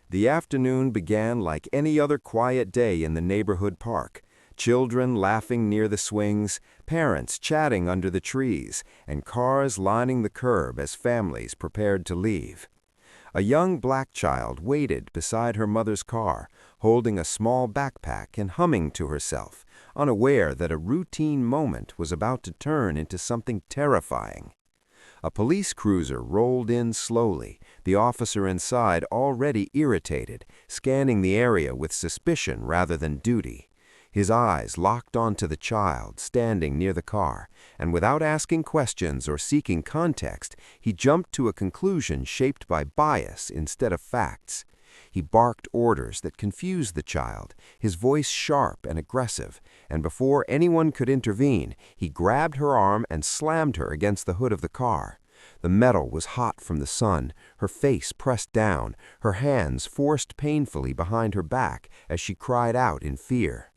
The afternoon began like any other quiet day in the neighborhood park. Children laughing near the swings, parents chatting under the trees, and cars lining the curb as families prepared to leave. A young black child waited beside her mother's car, holding a small backpack and humming to herself, unaware that a routine moment was about to turn into something terrifying. A police cruiser rolled in slowly, the officer inside already irritated, scanning the area with suspicion rather than duty. His eyes locked onto the child standing near the car, and without asking questions or seeking context, he jumped to a conclusion shaped by bias instead of facts. He barked orders that confused the child, his voice sharp and aggressive, and before anyone could intervene, he grabbed her arm and slammed her against the hood of the car. The metal was hot from the sun, her face pressed down, her hands forced painfully behind her back as she cried out in fear.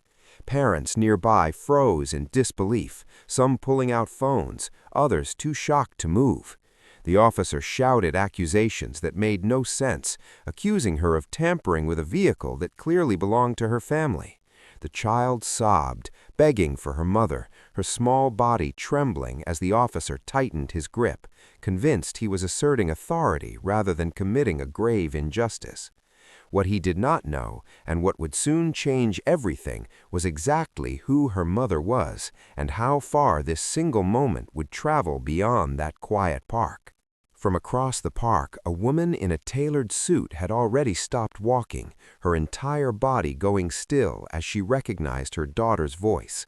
Parents nearby froze in disbelief, some pulling out phones, others too shocked to move. The officer shouted accusations that made no sense, accusing her of tampering with a vehicle that clearly belonged to her family. The child sobbed, begging for her mother, her small body trembling as the officer tightened his grip, convinced he was asserting authority rather than committing a grave injustice. What he did not know, and what would soon change everything, was exactly who her mother was, and how far this single moment would travel beyond that quiet park. From across the park, a woman in a tailored suit had already stopped walking, her entire body going still as she recognized her daughter's voice.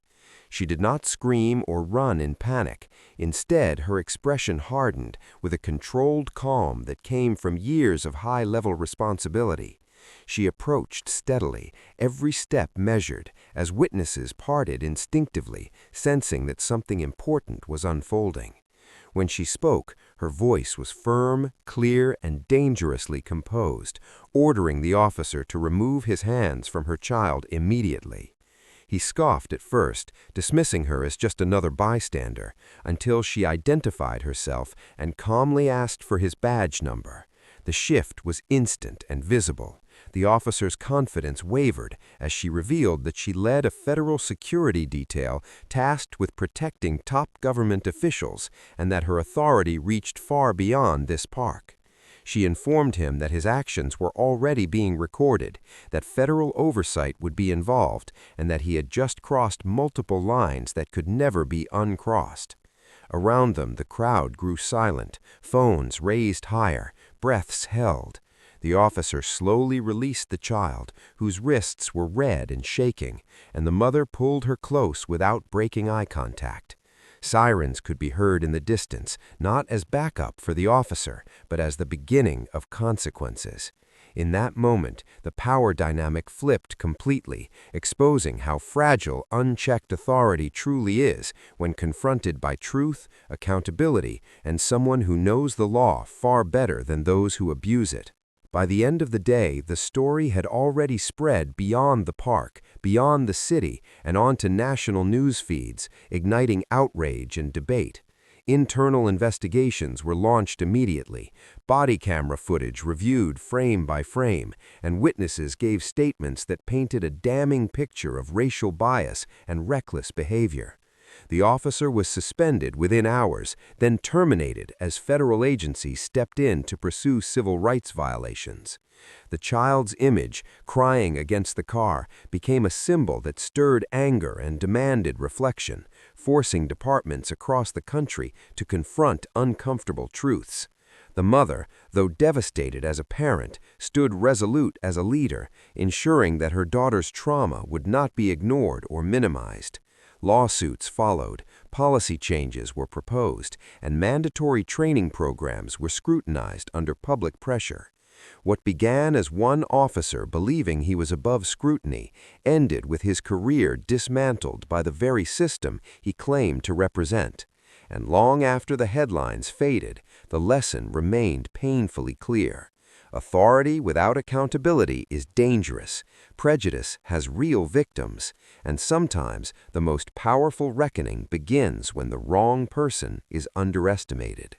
She did not scream or run in panic. Instead, her expression hardened with a controlled calm that came from years of high-level responsibility. She approached steadily, every step measured, as witnesses parted instinctively, sensing that something important was unfolding. When she spoke, her voice was firm, clear, and dangerously composed, ordering the officer to remove his hands from her child immediately. He scoffed at first, dismissing her as just another bystander, until she identified herself and calmly asked for his badge number. The shift was instant and visible. The officer's confidence wavered as she revealed that she led a federal security detail tasked with protecting top government officials and that her authority reached far beyond this park. She informed him that his actions were already being recorded, that federal oversight would be involved, and that he had just crossed multiple lines that could never be uncrossed. Around them, the crowd grew silent, phones raised higher, breaths held. The officer slowly released the child, whose wrists were red and shaking, and the mother pulled her close without breaking eye contact. Sirens could be heard in the distance, not as backup for the officer, but as the beginning of consequences. In that moment, the power dynamic flipped completely, exposing how fragile unchecked authority truly is when confronted by truth, accountability, and someone who knows the law far better than those who abuse it. By the end of the day, the story had already spread beyond the park, beyond the city, and onto national news feeds, igniting outrage and debate. Internal investigations were launched immediately, body camera footage reviewed frame by frame, and witnesses gave statements that painted a damning picture of racial bias and reckless behavior. The officer was suspended within hours, then terminated as federal agencies stepped in to pursue civil rights violations. The child's image, crying against the car, became a symbol that stirred anger and demanded reflection, forcing departments across the country to confront uncomfortable truths. The mother, though devastated as a parent, stood resolute as a leader, ensuring that her daughter's trauma would not be ignored or minimized. Lawsuits followed, policy changes were proposed, and mandatory training programs were scrutinized under public pressure. What began as one officer believing he was above scrutiny ended with his career dismantled by the very system he claimed to represent. And long after the headlines faded, the lesson remained painfully clear. Authority without accountability is dangerous. Prejudice has real victims, and sometimes the most powerful reckoning begins when the wrong person is underestimated.